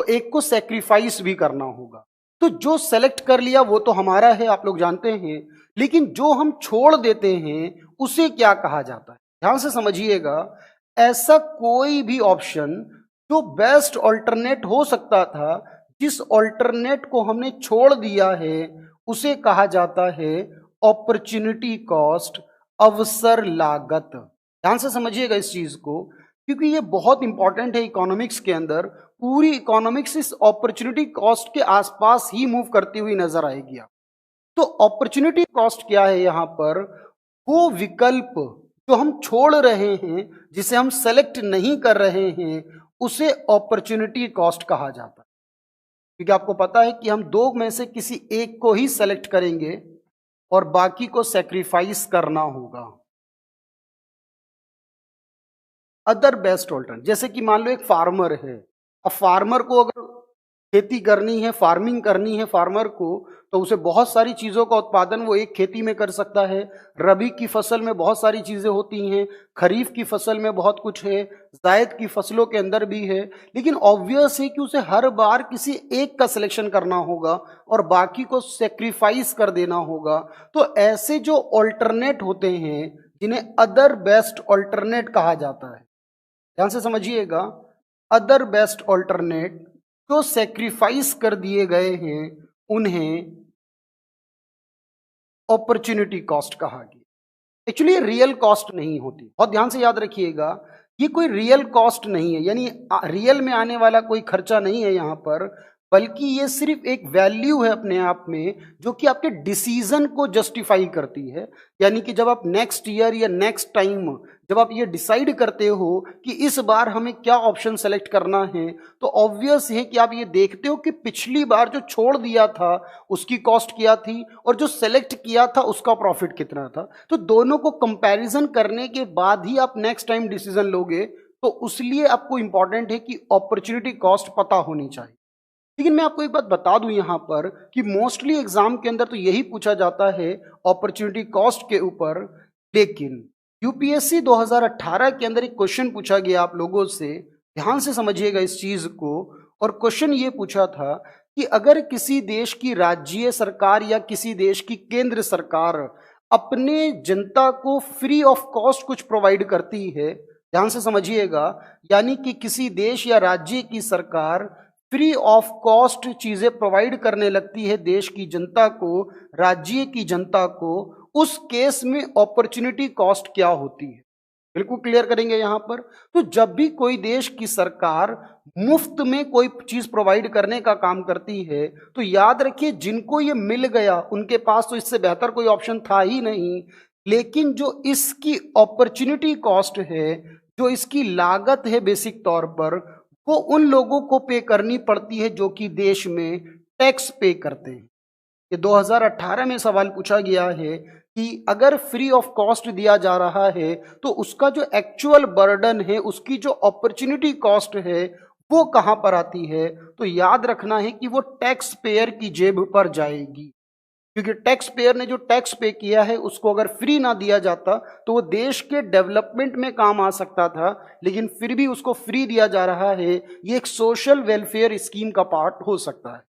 तो एक को सेक्रीफाइस भी करना होगा। तो जो सेलेक्ट कर लिया वो तो हमारा है, आप लोग जानते हैं, लेकिन जो हम छोड़ देते हैं उसे क्या कहा जाता है? ध्यान से समझिएगा, ऐसा कोई भी ऑप्शन जो बेस्ट ऑल्टरनेट हो सकता था, जिस ऑल्टरनेट को हमने छोड़ दिया है, उसे कहा जाता है अपॉर्चुनिटी कॉस्ट, अवसर लागत। ध्यान से समझिएगा इस चीज को, क्योंकि ये बहुत इंपॉर्टेंट है इकोनॉमिक्स के अंदर। पूरी इकोनॉमिक्स इस अपॉर्चुनिटी कॉस्ट के आसपास ही मूव करती हुई नजर आएगी। तो अपॉर्चुनिटी कॉस्ट क्या है यहाँ पर? वो विकल्प जो हम छोड़ रहे हैं, जिसे हम सेलेक्ट नहीं कर रहे हैं, उसे अपॉर्चुनिटी कॉस्ट कहा जाता है। क्योंकि आपको पता है कि हम दो में से किसी एक को ही सेलेक्ट करेंगे और बाकी को सेक्रीफाइस करना होगा। अदर बेस्ट ऑल्टरनेट, जैसे कि मान लो एक फार्मर है, अब फार्मर को अगर खेती करनी है, फार्मिंग करनी है फार्मर को, तो उसे बहुत सारी चीजों का उत्पादन वो एक खेती में कर सकता है। रबी की फसल में बहुत सारी चीजें होती हैं, खरीफ की फसल में बहुत कुछ है, जायद की फसलों के अंदर भी है, लेकिन ऑब्वियस है कि उसे हर बार किसी एक का सिलेक्शन करना होगा और बाकी को सेक्रीफाइस कर देना होगा। तो ऐसे जो ऑल्टरनेट होते हैं, जिन्हें अदर बेस्ट ऑल्टरनेट कहा जाता है, ध्यान से समझिएगा, अदर बेस्ट ऑल्टरनेट जो सेक्रीफाइस कर दिए गए हैं, उन्हें अपॉर्चुनिटी कॉस्ट कहा गया। एक्चुअली ये रियल कॉस्ट नहीं होती, बहुत ध्यान से याद रखिएगा, ये कोई रियल कॉस्ट नहीं है, यानी रियल में आने वाला कोई खर्चा नहीं है यहाँ पर, बल्कि ये सिर्फ एक वैल्यू है अपने आप में, जो कि आपके डिसीजन को जस्टिफाई करती है। यानी कि जब आप नेक्स्ट ईयर या नेक्स्ट टाइम जब आप ये डिसाइड करते हो कि इस बार हमें क्या ऑप्शन सेलेक्ट करना है, तो ऑब्वियस है कि आप ये देखते हो कि पिछली बार जो छोड़ दिया था उसकी कॉस्ट क्या थी और जो सेलेक्ट किया था उसका प्रॉफिट कितना था। तो दोनों को कंपैरिजन करने के बाद ही आप नेक्स्ट टाइम डिसीजन लोगे। तो उसलिए आपको इंपॉर्टेंट है कि अपॉर्चुनिटी कॉस्ट पता होनी चाहिए। लेकिन मैं आपको एक बात बता दूं यहां पर कि मोस्टली एग्जाम के अंदर तो यही पूछा जाता है अपॉर्चुनिटी कॉस्ट के ऊपर। लेकिन यूपीएससी 2018 के अंदर एक क्वेश्चन पूछा गया आप लोगों से, ध्यान से समझिएगा इस चीज को। और क्वेश्चन ये पूछा था कि अगर किसी देश की राज्य सरकार या किसी देश की केंद्र सरकार अपने जनता को फ्री ऑफ कॉस्ट कुछ प्रोवाइड करती है, ध्यान से समझिएगा, यानी कि किसी देश या राज्य की सरकार फ्री ऑफ कॉस्ट चीजें प्रोवाइड करने लगती है देश की जनता को, राज्य की जनता को, उस केस में अपॉर्चुनिटी कॉस्ट क्या होती है, बिल्कुल क्लियर करेंगे यहां पर। तो जब भी कोई देश की सरकार मुफ्त में कोई चीज प्रोवाइड करने का काम करती है, तो याद रखिए जिनको ये मिल गया उनके पास तो इससे बेहतर कोई ऑप्शन था ही नहीं। लेकिन जो इसकी अपॉर्चुनिटी कॉस्ट है, जो इसकी लागत है बेसिक तौर पर, वो उन लोगों को पे करनी पड़ती है जो कि देश में टैक्स पे करते हैं। ये 2018 में सवाल पूछा गया है कि अगर फ्री ऑफ कॉस्ट दिया जा रहा है तो उसका जो एक्चुअल बर्डन है, उसकी जो अपॉर्चुनिटी कॉस्ट है, वो कहां पर आती है? तो याद रखना है कि वो टैक्स पेयर की जेब पर जाएगी। क्योंकि टैक्स पेयर ने जो टैक्स पे किया है उसको अगर फ्री ना दिया जाता तो वो देश के डेवलपमेंट में काम आ सकता था, लेकिन फिर भी उसको फ्री दिया जा रहा है। ये एक सोशल वेलफेयर स्कीम का पार्ट हो सकता है।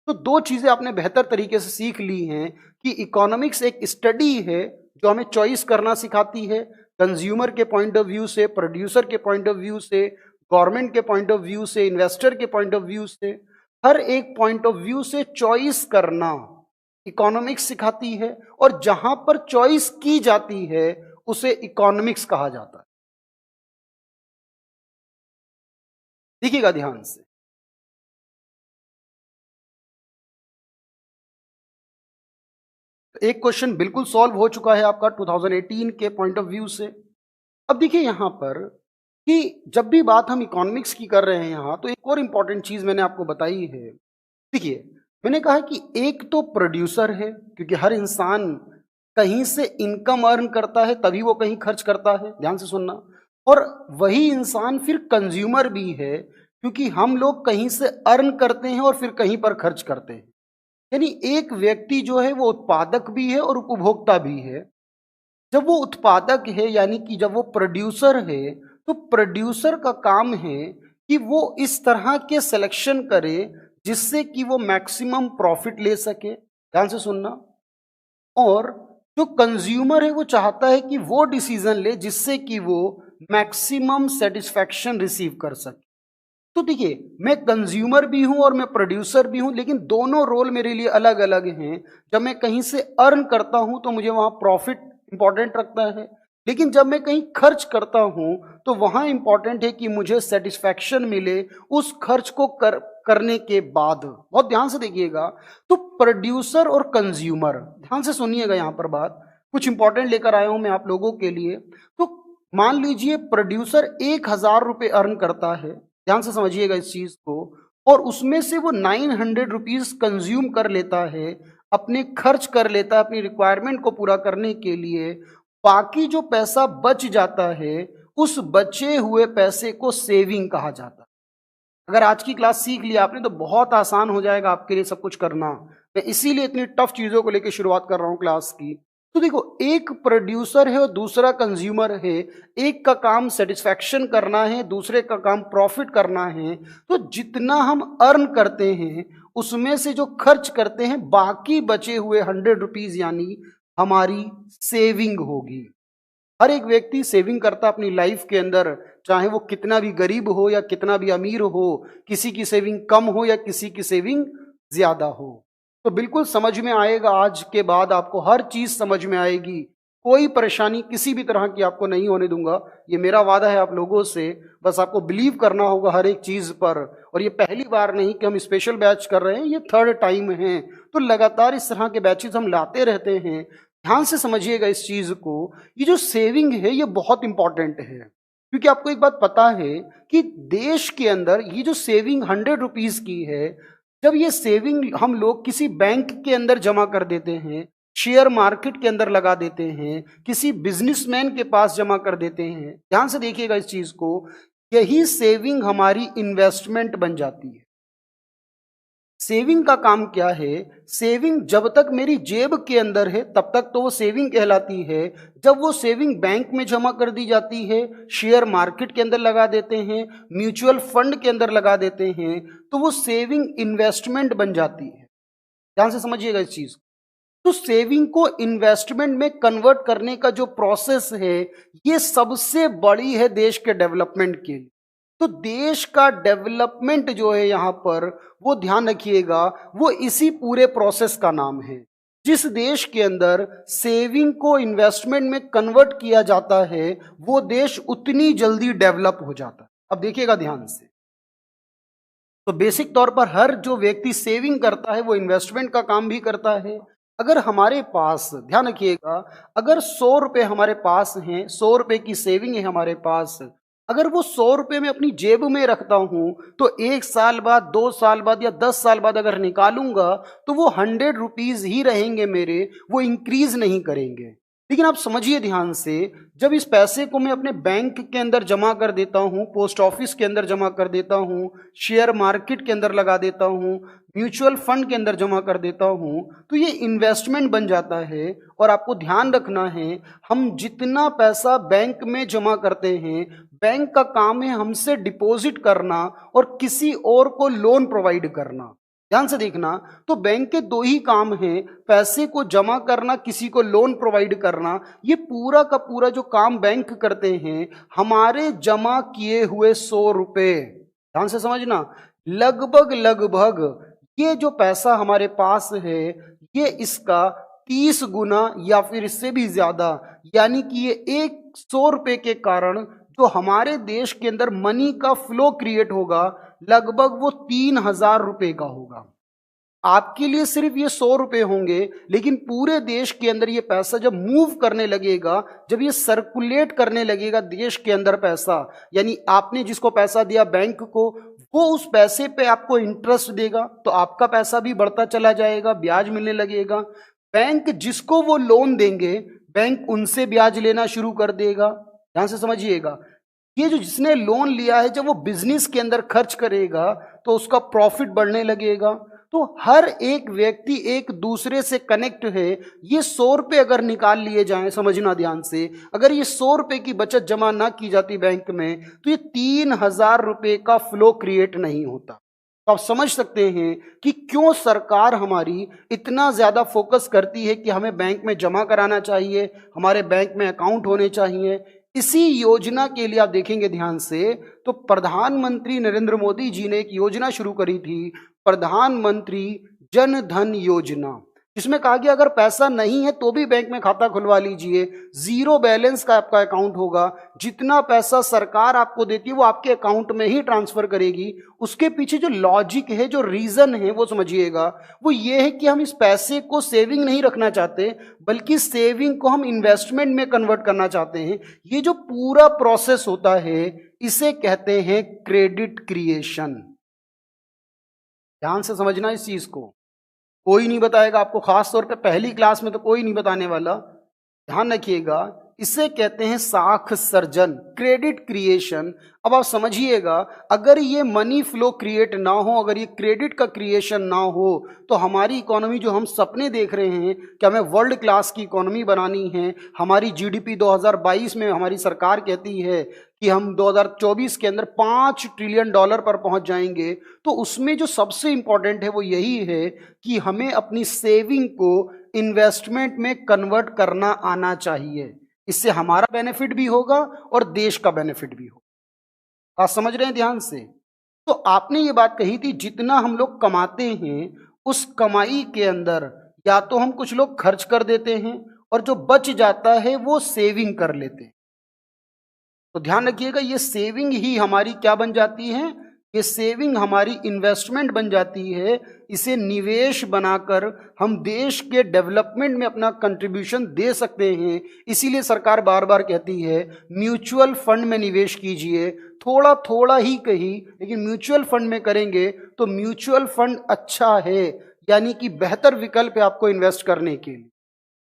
तो दो चीजें आपने बेहतर तरीके से सीख ली हैं कि इकोनॉमिक्स एक स्टडी है जो हमें चॉइस करना सिखाती है, कंज्यूमर के पॉइंट ऑफ व्यू से, प्रोड्यूसर के पॉइंट ऑफ व्यू से, गवर्नमेंट के पॉइंट ऑफ व्यू से, इन्वेस्टर के पॉइंट ऑफ व्यू से, हर एक पॉइंट ऑफ व्यू से चॉइस करना इकोनॉमिक्स सिखाती है। और जहां पर चॉइस की जाती है उसे इकोनॉमिक्स कहा जाता है। देखिएगा ध्यान से, एक क्वेश्चन बिल्कुल सॉल्व हो चुका है आपका 2018 के पॉइंट ऑफ व्यू से। अब देखिए यहां पर कि जब भी बात हम इकोनॉमिक्स की कर रहे हैं यहां, तो एक और इंपॉर्टेंट चीज मैंने आपको बताई है। देखिए, मैंने कहा कि एक तो प्रोड्यूसर है, क्योंकि हर इंसान कहीं से इनकम अर्न करता है तभी वो कहीं खर्च करता है, ध्यान से सुनना। और वही इंसान फिर कंज्यूमर भी है, क्योंकि हम लोग कहीं से अर्न करते हैं और फिर कहीं पर खर्च करते हैं। यानी एक व्यक्ति जो है वो उत्पादक भी है और उपभोक्ता भी है। जब वो उत्पादक है, यानी कि जब वो प्रोड्यूसर है, तो प्रोड्यूसर का काम है कि वो इस तरह के सिलेक्शन करे जिससे कि वो मैक्सिमम प्रॉफिट ले सके। ध्यान से सुनना। और जो कंज्यूमर है वो चाहता है कि वो डिसीजन ले जिससे कि वो मैक्सिमम सेटिस्फैक्शन रिसीव कर सके। तो देखिए, मैं कंज्यूमर भी हूं और मैं प्रोड्यूसर भी हूं, लेकिन दोनों रोल मेरे लिए अलग अलग हैं। जब मैं कहीं से अर्न करता हूं तो मुझे वहां प्रॉफिट इंपॉर्टेंट रखता है, लेकिन जब मैं कहीं खर्च करता हूं तो वहां इंपॉर्टेंट है कि मुझे सेटिस्फैक्शन मिले उस खर्च को करने के बाद। बहुत ध्यान से देखिएगा। तो प्रोड्यूसर और कंज्यूमर, ध्यान से सुनिएगा, यहां पर बात कुछ इंपॉर्टेंट लेकर आया हूं मैं आप लोगों के लिए। तो मान लीजिए प्रोड्यूसर 1,000 रुपये अर्न करता है, ध्यान से समझिएगा इस चीज को, और उसमें से वो 900 रुपीज कंज्यूम कर लेता है, अपने खर्च कर लेता है अपनी रिक्वायरमेंट को पूरा करने के लिए। बाकी जो पैसा बच जाता है उस बचे हुए पैसे को सेविंग कहा जाता है। अगर आज की क्लास सीख लिया आपने तो बहुत आसान हो जाएगा आपके लिए सब कुछ करना। मैं इसीलिए इतनी टफ चीजों को लेकर शुरुआत कर रहा हूं क्लास की। तो देखो, एक प्रोड्यूसर है और दूसरा कंज्यूमर है। एक का काम सेटिस्फैक्शन करना है, दूसरे का काम प्रॉफिट करना है। तो जितना हम अर्न करते हैं उसमें से जो खर्च करते हैं, बाकी बचे हुए 100 रुपीज यानी हमारी सेविंग होगी। हर एक व्यक्ति सेविंग करता अपनी लाइफ के अंदर, चाहे वो कितना भी गरीब हो या कितना भी अमीर हो, किसी की सेविंग कम हो या किसी की सेविंग ज्यादा हो। तो बिल्कुल समझ में आएगा, आज के बाद आपको हर चीज समझ में आएगी। कोई परेशानी किसी भी तरह की आपको नहीं होने दूंगा, ये मेरा वादा है आप लोगों से। बस आपको बिलीव करना होगा हर एक चीज पर। और ये पहली बार नहीं कि हम स्पेशल बैच कर रहे हैं, ये 3rd टाइम है। तो लगातार इस तरह के बैचेस हम लाते रहते हैं। ध्यान से समझिएगा इस चीज को। ये जो सेविंग है ये बहुत इंपॉर्टेंट है, क्योंकि आपको एक बात पता है कि देश के अंदर ये जो सेविंग 100 रुपीज की है, जब ये सेविंग हम लोग किसी बैंक के अंदर जमा कर देते हैं, शेयर मार्केट के अंदर लगा देते हैं, किसी बिजनेसमैन के पास जमा कर देते हैं, ध्यान से देखिएगा इस चीज को, यही सेविंग हमारी इन्वेस्टमेंट बन जाती है। सेविंग का काम क्या है? सेविंग जब तक मेरी जेब के अंदर है तब तक तो वो सेविंग कहलाती है। जब वो सेविंग बैंक में जमा कर दी जाती है, शेयर मार्केट के अंदर लगा देते हैं, म्यूचुअल फंड के अंदर लगा देते हैं, तो वो सेविंग इन्वेस्टमेंट बन जाती है। ध्यान से समझिएगा इस चीज। तो सेविंग को इन्वेस्टमेंट में कन्वर्ट करने का जो प्रोसेस है, ये सबसे बड़ी है देश के डेवलपमेंट के लिए। तो देश का डेवलपमेंट जो है यहां पर, वो ध्यान रखिएगा, वो इसी पूरे प्रोसेस का नाम है। जिस देश के अंदर सेविंग को इन्वेस्टमेंट में कन्वर्ट किया जाता है, वो देश उतनी जल्दी डेवलप हो जाता है। अब देखिएगा ध्यान से। तो बेसिक तौर पर हर जो व्यक्ति सेविंग करता है वो इन्वेस्टमेंट का काम भी करता है। अगर हमारे पास, ध्यान रखिएगा, अगर 100 रुपए हमारे पास हैं, 100 रुपए की सेविंग है हमारे पास, अगर वो 100 रुपए में अपनी जेब में रखता हूं तो 1 साल बाद, 2 साल बाद या 10 साल बाद अगर निकालूंगा तो वो 100 रुपीज ही रहेंगे मेरे, वो इंक्रीज नहीं करेंगे। लेकिन आप समझिए ध्यान से, जब इस पैसे को मैं अपने बैंक के अंदर जमा कर देता हूं, पोस्ट ऑफिस के अंदर जमा कर देता हूं, शेयर मार्केट के अंदर लगा देता हूं, म्यूचुअल फंड के अंदर जमा कर देता हूं, तो ये इन्वेस्टमेंट बन जाता है। और आपको ध्यान रखना है, हम जितना पैसा बैंक में जमा करते हैं, बैंक का काम है हमसे डिपॉजिट करना और किसी और को लोन प्रोवाइड करना। ध्यान से देखना, तो बैंक के 2 ही काम हैं, पैसे को जमा करना, किसी को लोन प्रोवाइड करना। ये पूरा का पूरा जो काम बैंक करते हैं, हमारे जमा किए हुए 100 रुपए, ध्यान से समझना, लगभग लगभग ये जो पैसा हमारे पास है, ये इसका 30 गुना या फिर इससे भी ज्यादा, यानी कि ये 100 रुपए के कारण जो हमारे देश के अंदर मनी का फ्लो क्रिएट होगा, लगभग वो 3,000 रुपए का होगा। आपके लिए सिर्फ ये 100 रुपए होंगे, लेकिन पूरे देश के अंदर ये पैसा जब मूव करने लगेगा, जब ये सर्कुलेट करने लगेगा देश के अंदर पैसा, यानी आपने जिसको पैसा दिया बैंक को, वो उस पैसे पे आपको इंटरेस्ट देगा, तो आपका पैसा भी बढ़ता चला जाएगा, ब्याज मिलने लगेगा। बैंक जिसको वो लोन देंगे, बैंक उनसे ब्याज लेना शुरू कर देगा। ध्यान से समझिएगा, ये जो जिसने लोन लिया है, जब वो बिजनेस के अंदर खर्च करेगा तो उसका प्रॉफिट बढ़ने लगेगा। तो हर एक व्यक्ति एक दूसरे से कनेक्ट है। ये 100 रुपये अगर निकाल लिए जाएं, समझना ध्यान से, अगर ये 100 रुपये की बचत जमा ना की जाती बैंक में तो ये 3,000 रुपये का फ्लो क्रिएट नहीं होता। तो आप समझ सकते हैं कि क्यों सरकार हमारी इतना ज्यादा फोकस करती है कि हमें बैंक में जमा कराना चाहिए, हमारे बैंक में अकाउंट होने चाहिए। इसी योजना के लिए आप देखेंगे ध्यान से, तो प्रधानमंत्री नरेंद्र मोदी जी ने एक योजना शुरू करी थी, प्रधानमंत्री जन धन योजना, जिसमें कहा गया अगर पैसा नहीं है तो भी बैंक में खाता खुलवा लीजिए, जीरो बैलेंस का आपका अकाउंट होगा, जितना पैसा सरकार आपको देती है वो आपके अकाउंट में ही ट्रांसफर करेगी। उसके पीछे जो लॉजिक है, जो रीजन है वो समझिएगा, वो ये है कि हम इस पैसे को सेविंग नहीं रखना चाहते, बल्कि सेविंग को हम इन्वेस्टमेंट में कन्वर्ट करना चाहते हैं। ये जो पूरा प्रोसेस होता है इसे कहते हैं क्रेडिट क्रिएशन। ध्यान से समझना इस चीज को, कोई नहीं बताएगा आपको, खास तौर पे पहली क्लास में तो कोई नहीं बताने वाला। ध्यान रखिएगा, इसे कहते हैं साख सर्जन, क्रेडिट क्रिएशन। अब आप समझिएगा, अगर ये मनी फ्लो क्रिएट ना हो, अगर ये क्रेडिट का क्रिएशन ना हो, तो हमारी इकोनॉमी जो हम सपने देख रहे हैं कि हमें वर्ल्ड क्लास की इकोनॉमी बनानी है, हमारी जीडीपी 2022 में हमारी सरकार कहती है कि हम 2024 के अंदर $5 ट्रिलियन पर पहुंच जाएंगे, तो उसमें जो सबसे इंपॉर्टेंट है वो यही है कि हमें अपनी सेविंग को इन्वेस्टमेंट में कन्वर्ट करना आना चाहिए। इससे हमारा बेनिफिट भी होगा और देश का बेनिफिट भी होगा। आप समझ रहे हैं ध्यान से? तो आपने ये बात कही थी, जितना हम लोग कमाते हैं उस कमाई के अंदर या तो हम कुछ लोग खर्च कर देते हैं और जो बच जाता है वो सेविंग कर लेते हैं। तो ध्यान रखिएगा, ये सेविंग ही हमारी क्या बन जाती है, ये सेविंग हमारी इन्वेस्टमेंट बन जाती है। इसे निवेश बनाकर हम देश के डेवलपमेंट में अपना कंट्रीब्यूशन दे सकते हैं। इसीलिए सरकार बार बार कहती है म्यूचुअल फंड में निवेश कीजिए, थोड़ा थोड़ा ही कही, लेकिन म्यूचुअल फंड में करेंगे तो म्यूचुअल फंड अच्छा है, यानी कि बेहतर विकल्प है आपको इन्वेस्ट करने के लिए।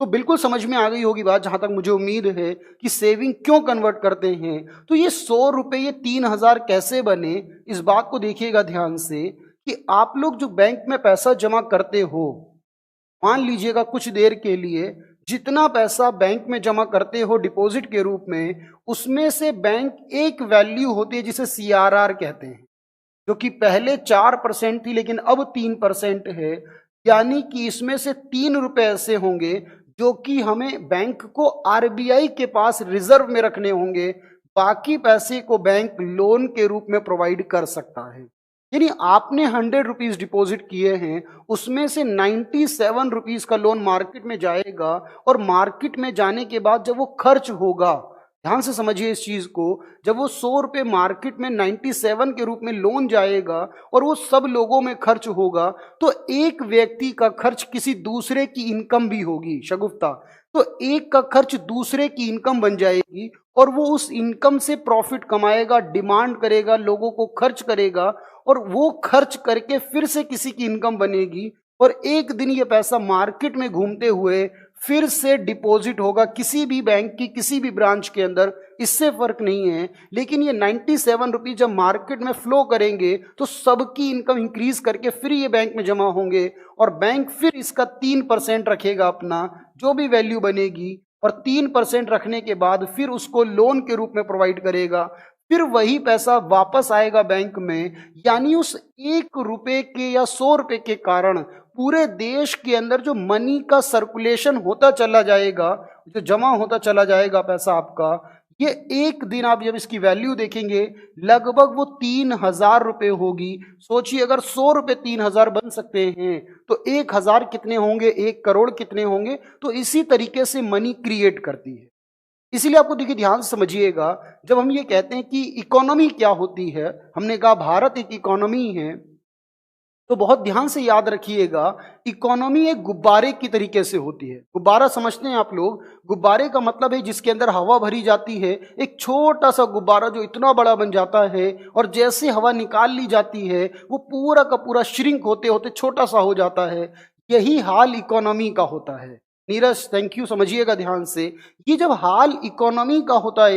तो बिल्कुल समझ में आ गई होगी बात, जहां तक मुझे उम्मीद है, कि सेविंग क्यों कन्वर्ट करते हैं। तो ये 100 रुपये, ये 3,000 कैसे बने, इस बात को देखिएगा ध्यान से कि आप लोग जो बैंक में पैसा जमा करते हो, मान लीजिएगा कुछ देर के लिए जितना पैसा बैंक में जमा करते हो डिपॉजिट के रूप में, उसमें से बैंक एक वैल्यू होती है जिसे CRR कहते हैं, जो कि पहले 4% थी लेकिन अब 3% है। यानी कि इसमें से 3 रुपए ऐसे होंगे जो कि हमें बैंक को RBI के पास रिजर्व में रखने होंगे, बाकी पैसे को बैंक लोन के रूप में प्रोवाइड कर सकता है। यानी आपने 100 रुपीज डिपॉजिट किए हैं, उसमें से 97 रुपीज का लोन मार्केट में जाएगा, और मार्केट में जाने के बाद जब वो खर्च होगा, ध्यान से समझिए इस चीज को, जब वो 100 रुपये मार्केट में 97 के रूप में लोन जाएगा और वो सब लोगों में खर्च होगा, तो एक व्यक्ति का खर्च किसी दूसरे की इनकम भी होगी, शगुफ्ता। तो एक का खर्च दूसरे की इनकम बन जाएगी और वो उस इनकम से प्रॉफिट कमाएगा, डिमांड करेगा, लोगों को खर्च करेगा, और वो खर्च करके फिर से किसी की इनकम बनेगी, और एक दिन ये पैसा मार्केट में घूमते हुए फिर से डिपॉजिट होगा किसी भी बैंक की किसी भी ब्रांच के अंदर, इससे फर्क नहीं है। लेकिन ये 97 रुपीज जब मार्केट में फ्लो करेंगे तो सबकी इनकम इंक्रीज करके फिर ये बैंक में जमा होंगे, और बैंक फिर इसका 3% रखेगा अपना जो भी वैल्यू बनेगी, और 3% रखने के बाद फिर उसको लोन के रूप में प्रोवाइड करेगा। फिर वही पैसा वापस आएगा बैंक में। यानी उस 1 रुपए के या 100 रुपए के कारण पूरे देश के अंदर जो मनी का सर्कुलेशन होता चला जाएगा, जो जमा होता चला जाएगा पैसा आपका, ये एक दिन आप जब इसकी वैल्यू देखेंगे लगभग वो 3,000 रुपये होगी। सोचिए, अगर 100 रुपये 3,000 बन सकते हैं तो 1,000 कितने होंगे, 1 करोड़ कितने होंगे। तो इसी तरीके से मनी क्रिएट करती है। इसीलिए आपको देखिए, ध्यान से समझिएगा, जब हम ये कहते हैं कि इकोनॉमी क्या होती है, हमने कहा भारत एक इकोनॉमी है, तो बहुत ध्यान से याद रखिएगा, इकोनॉमी एक गुब्बारे की तरीके से होती है। गुब्बारा समझते हैं आप लोग? गुब्बारे का मतलब है जिसके अंदर हवा भरी जाती है, एक छोटा सा गुब्बारा जो इतना बड़ा बन जाता है, और जैसे हवा निकाल ली जाती है वो पूरा का पूरा श्रिंक होते होते छोटा सा हो जाता है। यही हाल इकोनॉमी का होता है। नीरज, थैंक यू, समझिएगा ध्यान से, ये जब हाल इकोनॉमी का होता है